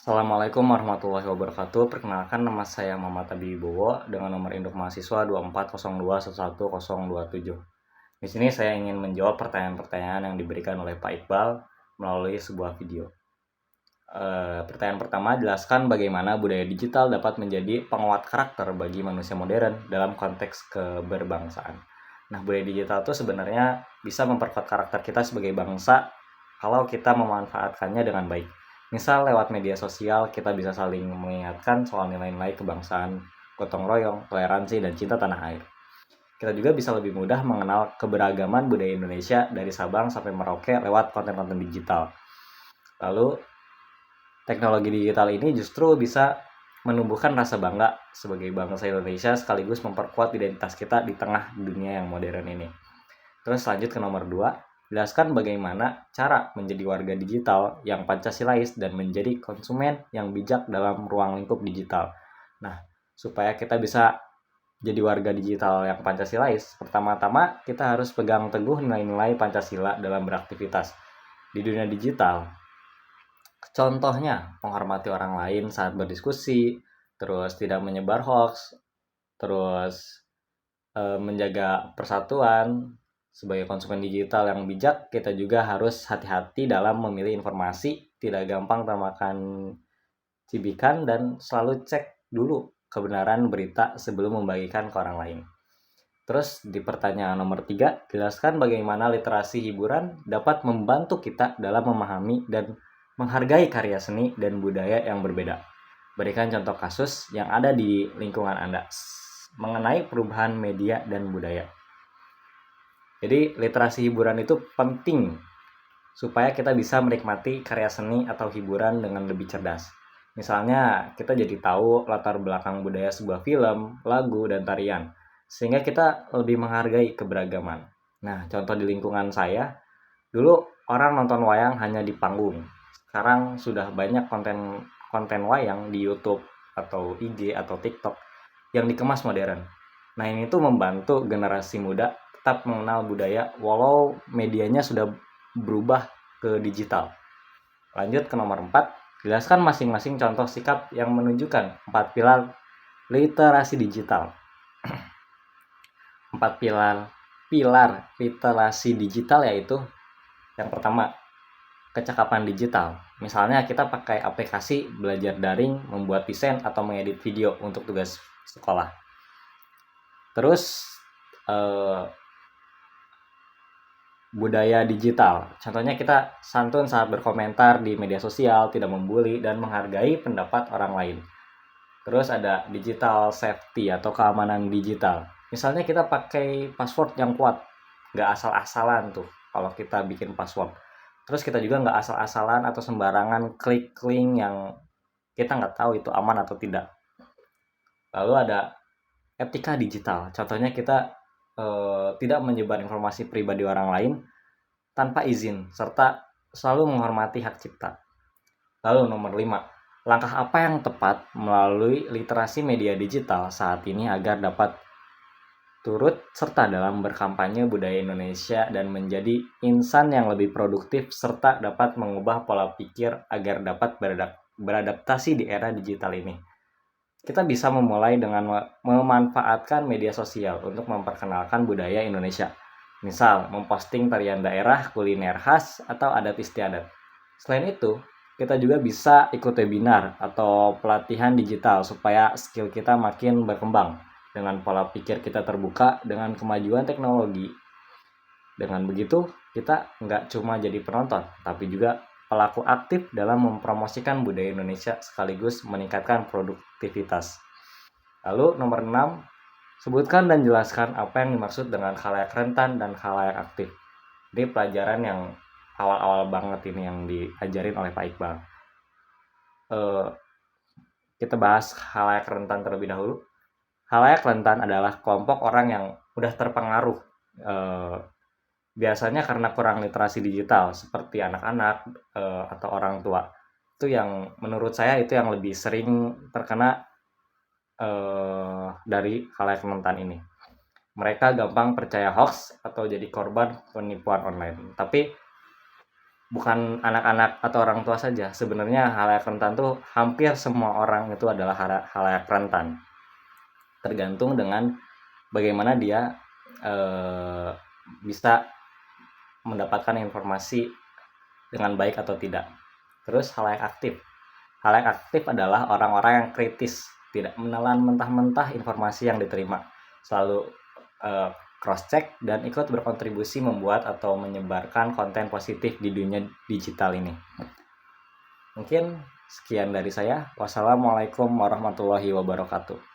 Assalamualaikum warahmatullahi wabarakatuh. Perkenalkan nama saya Muhammad Abi Wibowo dengan nomor induk mahasiswa 2402111027. Di sini saya ingin menjawab pertanyaan-pertanyaan yang diberikan oleh Pak Iqbal melalui sebuah video. Pertanyaan pertama, jelaskan bagaimana budaya digital dapat menjadi penguat karakter bagi manusia modern dalam konteks keberbangsaan. Nah, budaya digital itu sebenarnya bisa memperkuat karakter kita sebagai bangsa kalau kita memanfaatkannya dengan baik. Misal lewat media sosial kita bisa saling mengingatkan soal nilai-nilai kebangsaan, gotong royong, toleransi, dan cinta tanah air. Kita juga bisa lebih mudah mengenal keberagaman budaya Indonesia dari Sabang sampai Merauke lewat konten-konten digital. Lalu teknologi digital ini justru bisa menumbuhkan rasa bangga sebagai bangsa Indonesia sekaligus memperkuat identitas kita di tengah dunia yang modern ini. Terus lanjut ke nomor 2, jelaskan bagaimana cara menjadi warga digital yang Pancasilais dan menjadi konsumen yang bijak dalam ruang lingkup digital. Nah, supaya kita bisa jadi warga digital yang Pancasilais, pertama-tama kita harus pegang teguh nilai-nilai Pancasila dalam beraktivitas. Di dunia digital, contohnya menghormati orang lain saat berdiskusi, terus tidak menyebar hoax, terus menjaga persatuan. Sebagai konsumen digital yang bijak, kita juga harus hati-hati dalam memilih informasi, tidak gampang termakan cibikan, dan selalu cek dulu kebenaran berita sebelum membagikan ke orang lain. Terus di pertanyaan nomor 3, jelaskan bagaimana literasi hiburan dapat membantu kita dalam memahami dan menghargai karya seni dan budaya yang berbeda. Berikan contoh kasus yang ada di lingkungan Anda mengenai perubahan media dan budaya. Jadi literasi hiburan itu penting supaya kita bisa menikmati karya seni atau hiburan dengan lebih cerdas. Misalnya kita jadi tahu latar belakang budaya sebuah film, lagu, dan tarian, sehingga kita lebih menghargai keberagaman. Nah, contoh di lingkungan saya, dulu orang nonton wayang hanya di panggung. Sekarang sudah banyak konten wayang di YouTube atau IG atau TikTok yang dikemas modern. Nah, ini tuh membantu generasi muda tetap mengenal budaya walau medianya sudah berubah ke digital. Lanjut ke nomor 4, jelaskan masing-masing contoh sikap yang menunjukkan 4 pilar literasi digital. 4 pilar literasi digital yaitu yang pertama, kecakapan digital. Misalnya kita pakai aplikasi belajar daring, membuat desain atau mengedit video untuk tugas sekolah. Terus budaya digital. Contohnya kita santun saat berkomentar di media sosial, tidak membuli, dan menghargai pendapat orang lain. Terus ada digital safety atau keamanan digital. Misalnya kita pakai password yang kuat, nggak asal-asalan tuh kalau kita bikin password. Terus kita juga nggak asal-asalan atau sembarangan klik link yang kita nggak tahu itu aman atau tidak. Lalu ada etika digital. Contohnya kita tidak menyebar informasi pribadi orang lain tanpa izin, serta selalu menghormati hak cipta. Lalu nomor 5, langkah apa yang tepat melalui literasi media digital saat ini agar dapat turut serta dalam berkampanye budaya Indonesia dan menjadi insan yang lebih produktif serta dapat mengubah pola pikir agar dapat beradaptasi di era digital ini. Kita bisa memulai dengan memanfaatkan media sosial untuk memperkenalkan budaya Indonesia. Misal, memposting tarian daerah, kuliner khas, atau adat istiadat. Selain itu, kita juga bisa ikut webinar atau pelatihan digital supaya skill kita makin berkembang. Dengan pola pikir kita terbuka dengan kemajuan teknologi. Dengan begitu, kita nggak cuma jadi penonton, tapi juga pelaku aktif dalam mempromosikan budaya Indonesia sekaligus meningkatkan produktivitas. Lalu nomor 6, sebutkan dan jelaskan apa yang dimaksud dengan khalayak rentan dan khalayak aktif. Ini pelajaran yang awal-awal banget ini yang diajarin oleh Pak Iqbal. Kita bahas khalayak rentan terlebih dahulu. Khalayak rentan adalah kelompok orang yang mudah terpengaruh biasanya karena kurang literasi digital seperti anak-anak atau orang tua. Itu yang menurut saya itu yang lebih sering terkena dari khalayak rentan ini. Mereka gampang percaya hoax atau jadi korban penipuan online. Tapi bukan anak-anak atau orang tua saja. Sebenarnya khalayak rentan tuh hampir semua orang itu adalah khalayak rentan. Tergantung dengan bagaimana dia bisa mendapatkan informasi dengan baik atau tidak. Terus khalayak aktif. Khalayak aktif adalah orang-orang yang kritis, tidak menelan mentah-mentah informasi yang diterima, selalu cross check dan ikut berkontribusi membuat atau menyebarkan konten positif di dunia digital ini. Mungkin sekian dari saya. Wassalamualaikum warahmatullahi wabarakatuh.